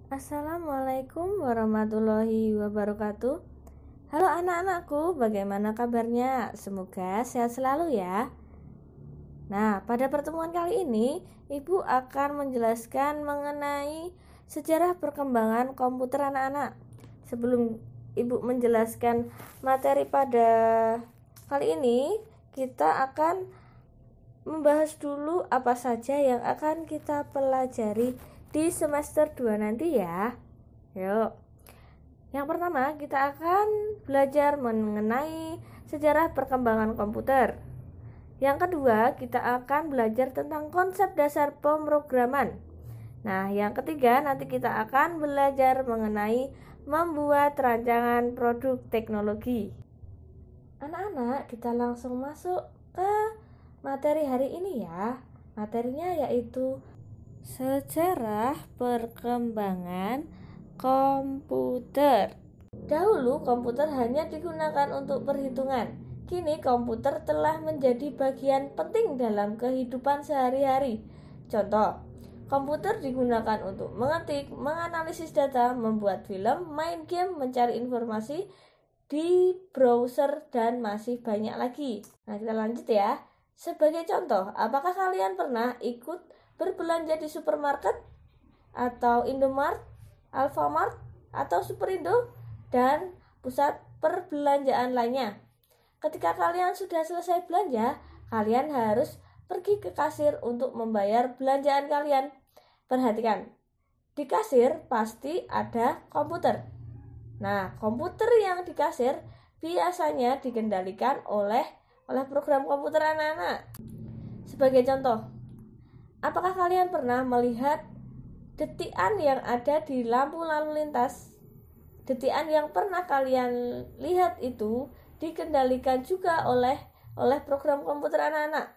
Assalamualaikum warahmatullahi wabarakatuh. Halo anak-anakku, bagaimana kabarnya? Semoga sehat selalu ya. Nah, pada pertemuan kali ini, Ibu akan menjelaskan mengenai sejarah perkembangan komputer anak-anak. Sebelum Ibu menjelaskan materi pada kali ini, kita akan membahas dulu apa saja yang akan kita pelajari di semester 2 nanti ya. Yuk. Yang pertama, kita akan belajar mengenai sejarah perkembangan komputer. Yang kedua, kita akan belajar tentang konsep dasar pemrograman. Nah, yang ketiga, nanti kita akan belajar mengenai membuat rancangan produk teknologi. Anak-anak, kita langsung masuk ke materi hari ini ya. Materinya yaitu sejarah perkembangan komputer. Dahulu komputer hanya digunakan untuk perhitungan. Kini komputer telah menjadi bagian penting dalam kehidupan sehari-hari. Contoh, komputer digunakan untuk mengetik, menganalisis data, membuat film, main game, mencari informasi di browser, dan masih banyak lagi. Nah, kita lanjut ya. Sebagai contoh, apakah kalian pernah ikut berbelanja di supermarket atau Indomart, Alfamart, atau Superindo, dan pusat perbelanjaan lainnya? Ketika kalian sudah selesai belanja, kalian harus pergi ke kasir untuk membayar belanjaan kalian. Perhatikan, di kasir pasti ada komputer. Nah, komputer yang di kasir biasanya dikendalikan oleh program komputer anak-anak. Sebagai contoh, apakah kalian pernah melihat detikan yang ada di lampu lalu lintas? Detikan yang pernah kalian lihat itu dikendalikan juga oleh program komputer anak-anak.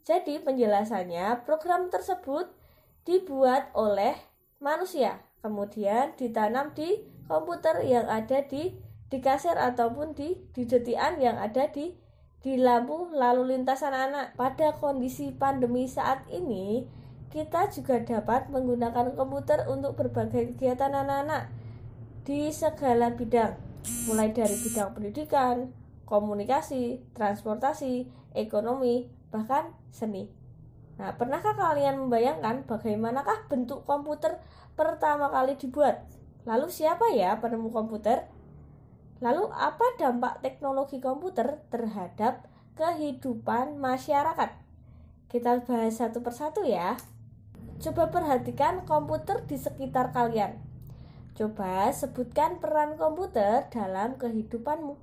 Jadi penjelasannya, program tersebut dibuat oleh manusia, kemudian ditanam di komputer yang ada di kasir ataupun di detikan yang ada di lampu lalu lintas anak-anak. Pada kondisi pandemi saat ini, kita juga dapat menggunakan komputer untuk berbagai kegiatan anak-anak di segala bidang, mulai dari bidang pendidikan, komunikasi, transportasi, ekonomi, bahkan seni. Nah, pernahkah kalian membayangkan bagaimanakah bentuk komputer pertama kali dibuat? Lalu siapa ya penemu komputer? Lalu apa dampak teknologi komputer terhadap kehidupan masyarakat? Kita bahas satu persatu ya. Coba perhatikan komputer di sekitar kalian. Coba sebutkan peran komputer dalam kehidupanmu.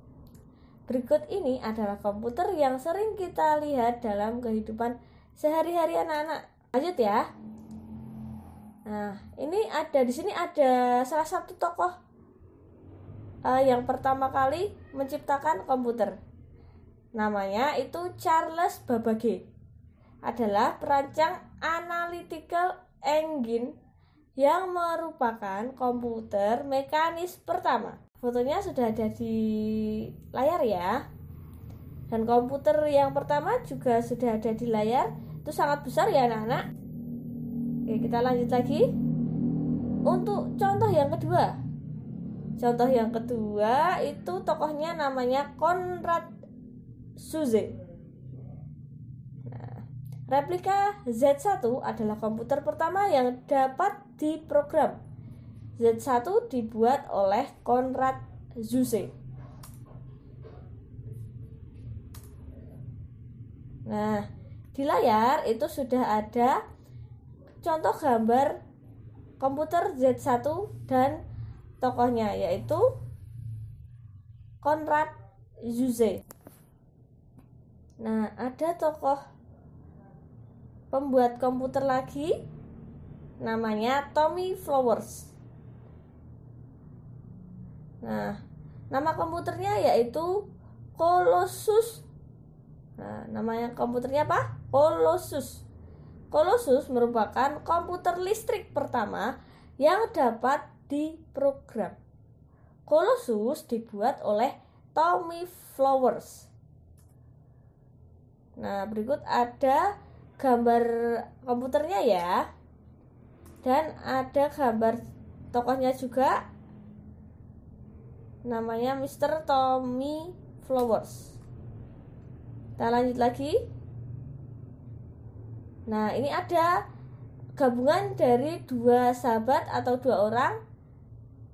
Berikut ini adalah komputer yang sering kita lihat dalam kehidupan sehari-hari anak-anak. Lanjut ya. Nah, di sini ada salah satu tokoh yang pertama kali menciptakan komputer. Namanya itu Charles Babbage. Adalah perancang analytical engine yang merupakan komputer mekanis pertama. Fotonya sudah ada di layar ya. Dan komputer yang pertama juga sudah ada di layar. Itu sangat besar ya anak-anak. Oke, kita lanjut lagi. Untuk contoh yang kedua. Contoh yang kedua itu tokohnya namanya Konrad Zuse. Nah, replika Z1 adalah komputer pertama yang dapat diprogram. Z1 dibuat oleh Konrad Zuse. Nah, di layar itu sudah ada contoh gambar komputer Z1 dan tokohnya yaitu Konrad Zuse. Nah, ada tokoh pembuat komputer lagi namanya Tommy Flowers. Nah, nama komputernya yaitu Colossus. Nah, namanya komputernya apa? Colossus. Colossus merupakan komputer listrik pertama yang dapat diprogram. Colossus dibuat oleh Tommy Flowers. Nah, berikut ada gambar komputernya ya. Dan ada gambar tokohnya juga namanya Mr. Tommy Flowers. Kita lanjut lagi. Nah, ini ada gabungan dari dua sahabat atau dua orang.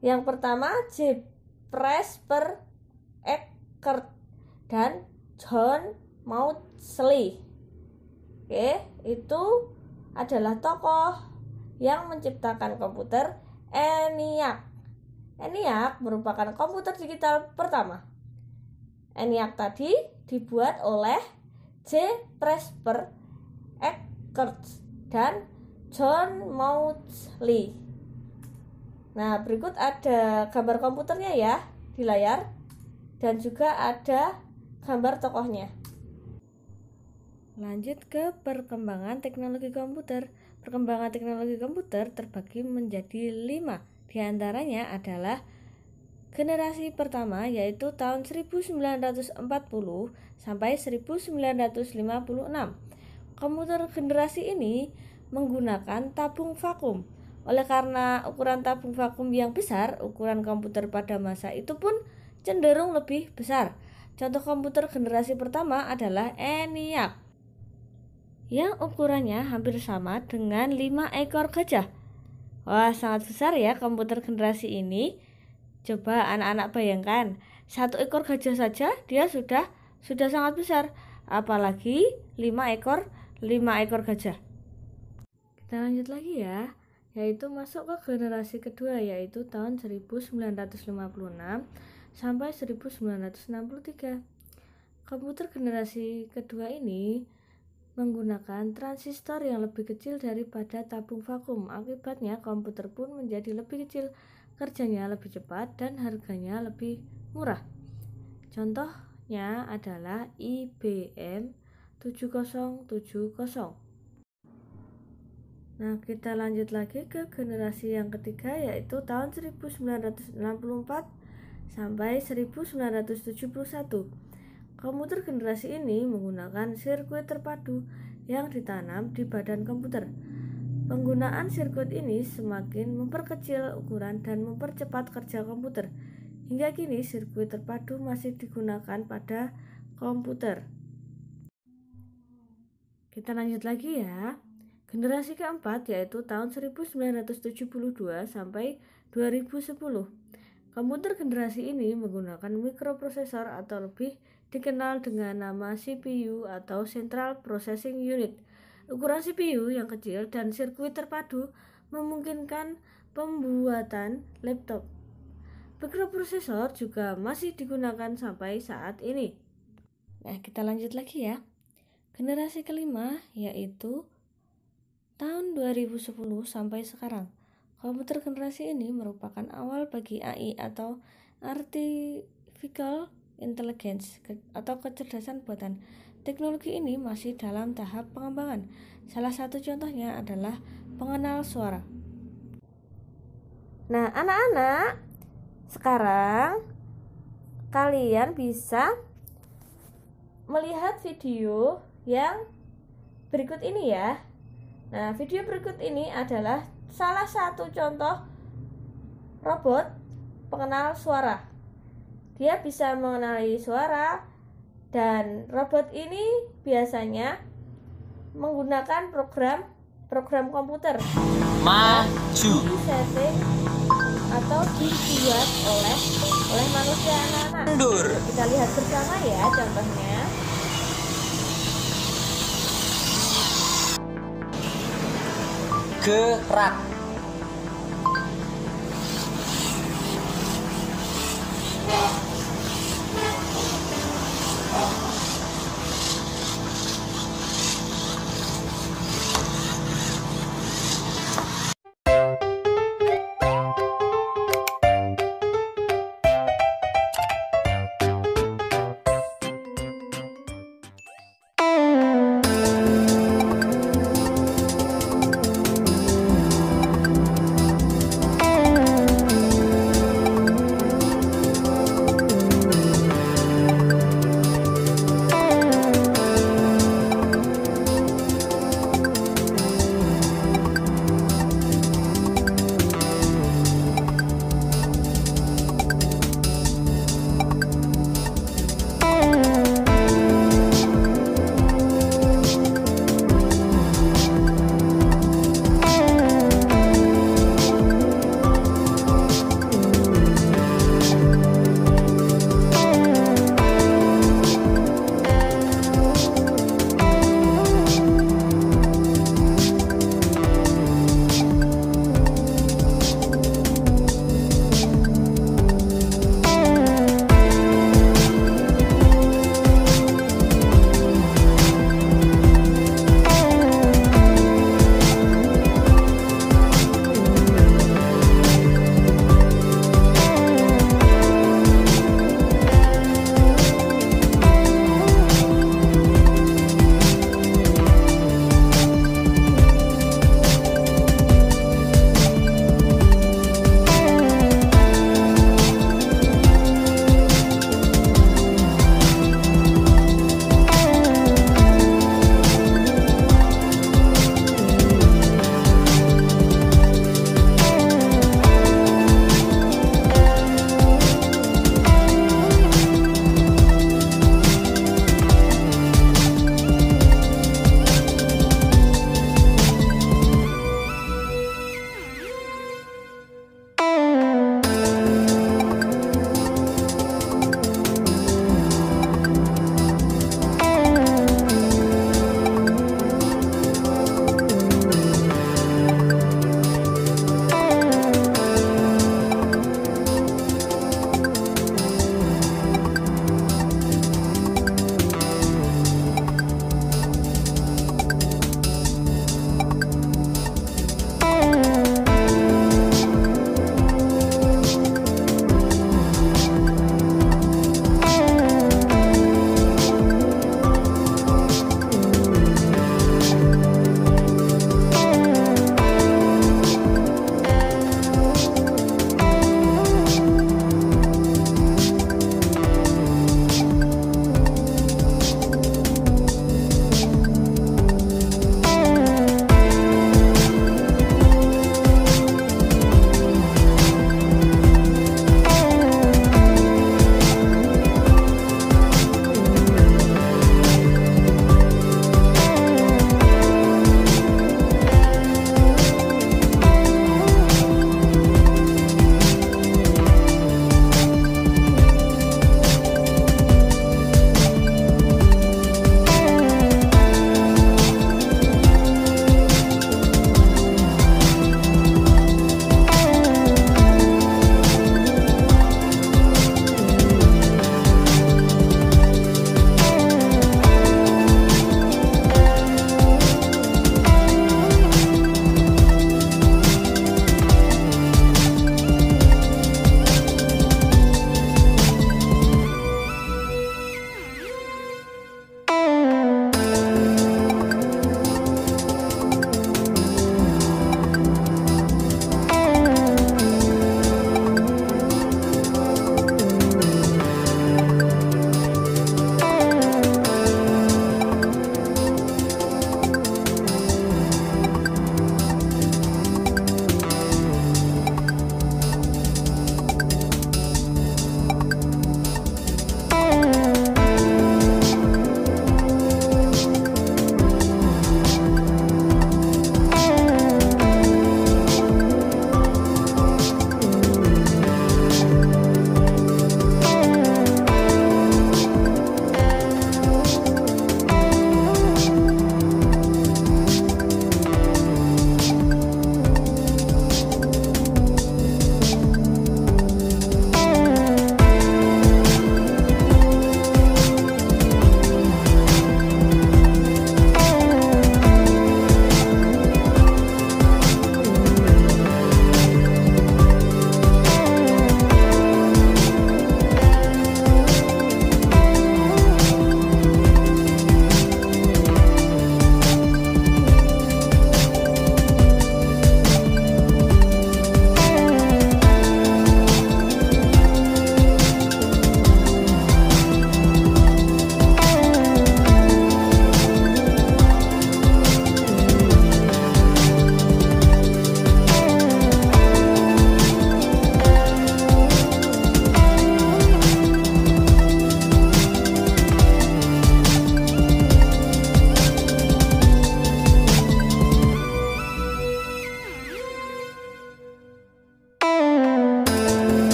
Yang pertama J. Presper Eckert dan John Maudsley. Oke, itu adalah tokoh yang menciptakan komputer ENIAC. ENIAC merupakan komputer digital pertama. ENIAC tadi dibuat oleh J. Presper Eckert dan John Maudsley. Nah, berikut ada gambar komputernya ya di layar, dan juga ada gambar tokohnya. Lanjut ke perkembangan teknologi komputer. Perkembangan teknologi komputer terbagi menjadi 5. Di antaranya adalah generasi pertama, yaitu tahun 1940 sampai 1956. Komputer generasi ini menggunakan tabung vakum. Oleh karena ukuran tabung vakum yang besar, ukuran komputer pada masa itu pun cenderung lebih besar. Contoh komputer generasi pertama adalah ENIAC, yang ukurannya hampir sama dengan 5 ekor gajah. Wah, sangat besar ya komputer generasi ini. Coba anak-anak bayangkan, 1 ekor gajah saja dia sudah sangat besar, apalagi 5 ekor gajah. Kita lanjut lagi ya, yaitu masuk ke generasi kedua, yaitu tahun 1956 sampai 1963. Komputer generasi kedua ini menggunakan transistor yang lebih kecil daripada tabung vakum. Akibatnya komputer pun menjadi lebih kecil, kerjanya lebih cepat, dan harganya lebih murah. Contohnya adalah IBM 7070. Nah, kita lanjut lagi ke generasi yang ketiga, yaitu tahun 1964 sampai 1971. Komputer generasi ini menggunakan sirkuit terpadu yang ditanam di badan komputer. Penggunaan sirkuit ini semakin memperkecil ukuran dan mempercepat kerja komputer. Hingga kini sirkuit terpadu masih digunakan pada komputer. Kita lanjut lagi ya. Generasi keempat yaitu tahun 1972 sampai 2010. Komputer generasi ini menggunakan mikroprosesor atau lebih dikenal dengan nama CPU atau Central Processing Unit. Ukuran CPU yang kecil dan sirkuit terpadu memungkinkan pembuatan laptop. Mikroprosesor juga masih digunakan sampai saat ini. Nah, kita lanjut lagi ya. Generasi kelima yaitu tahun 2010 sampai sekarang. Komputer generasi ini merupakan awal bagi AI atau Artificial Intelligence atau kecerdasan buatan. Teknologi ini masih dalam tahap pengembangan. Salah satu contohnya adalah pengenal suara. Nah, anak-anak, sekarang kalian bisa melihat video yang berikut ini ya. Nah, video berikut ini adalah salah satu contoh robot pengenal suara. Dia bisa mengenali suara, dan robot ini biasanya menggunakan program komputer. Maju. Disetting atau dibuat oleh manusia anak-anak. Kita lihat bersama ya contohnya. Gerak.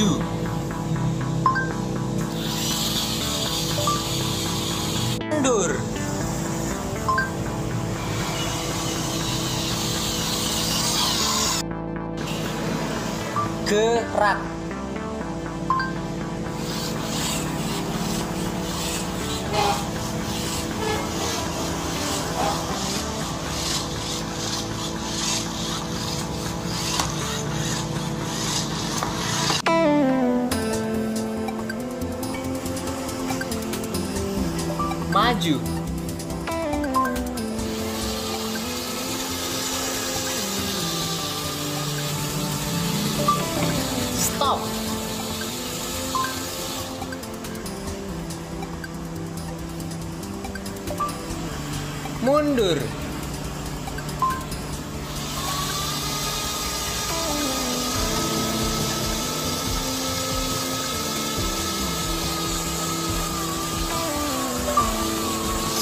Maju. Mundur. Gerak. Maju. Stop. Mundur.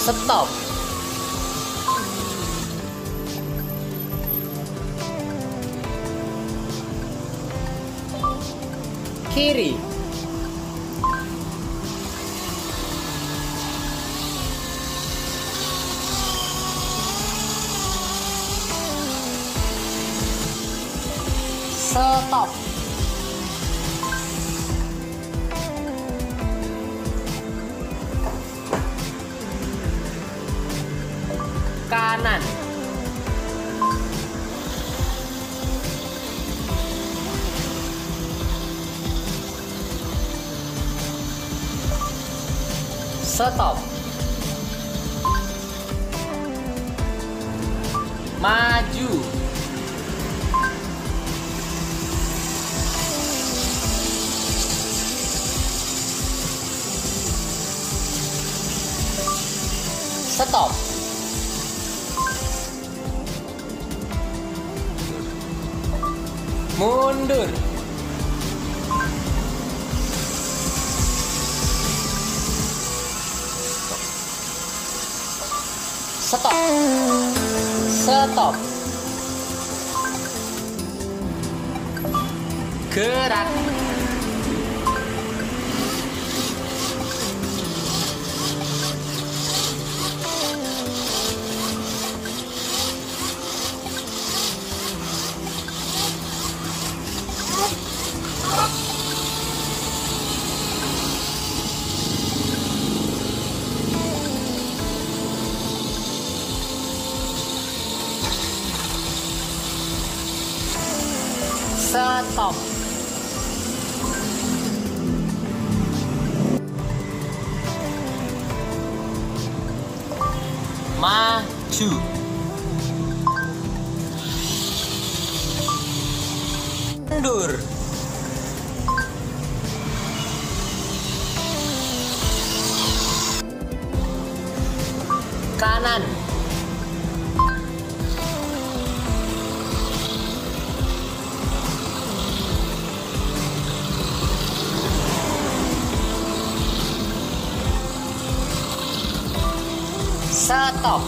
Stop. Kiri. Stop. Kanan. Stop. Maju. Stop. Mundur. Stop. Stop. Gerak. Stop. Maju. Mundur. Kanan. Stop.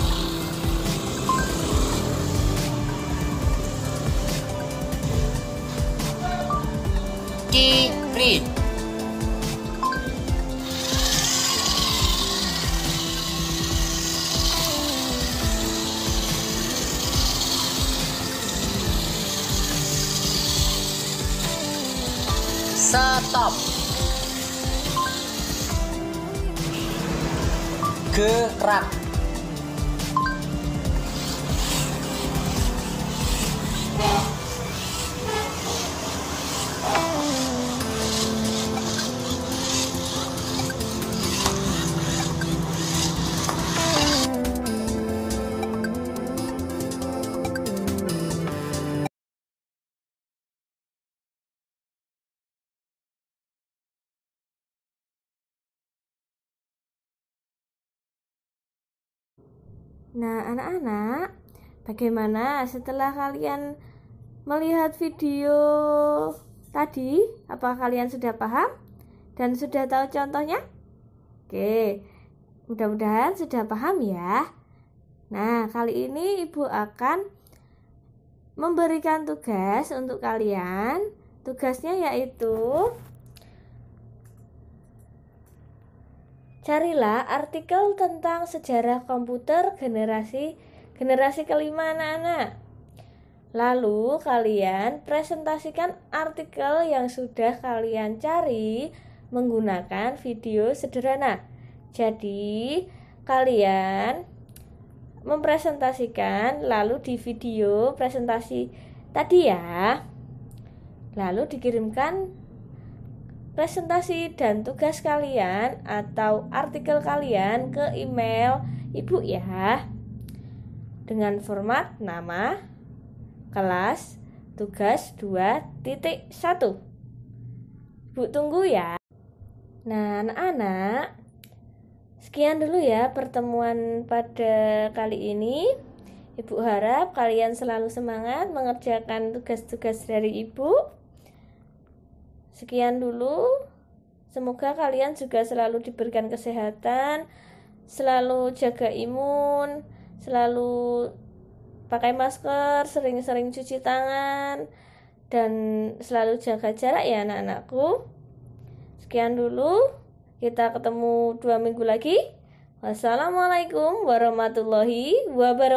Kiri. Stop. Gerak. Nah, anak-anak, bagaimana setelah kalian melihat video tadi? Apa kalian sudah paham dan sudah tahu contohnya? Oke, mudah-mudahan sudah paham ya. Nah, kali ini Ibu akan memberikan tugas untuk kalian Tugasnya yaitu carilah artikel tentang sejarah komputer generasi kelima anak-anak. Lalu kalian presentasikan artikel yang sudah kalian cari menggunakan video sederhana. Jadi kalian mempresentasikan lalu di video presentasi tadi ya. Lalu dikirimkan presentasi dan tugas kalian atau artikel kalian ke email ibu ya, dengan format nama, kelas, tugas 2.1. Ibu tunggu ya. Nah anak-anak, sekian dulu ya pertemuan pada kali ini. Ibu harap kalian selalu semangat mengerjakan tugas-tugas dari ibu. Sekian dulu. Semoga kalian juga selalu diberikan kesehatan, selalu jaga imun, selalu pakai masker, sering-sering cuci tangan, dan selalu jaga jarak ya anak-anakku. Sekian dulu. Kita ketemu 2 minggu lagi. Wassalamualaikum warahmatullahi wabarakatuh.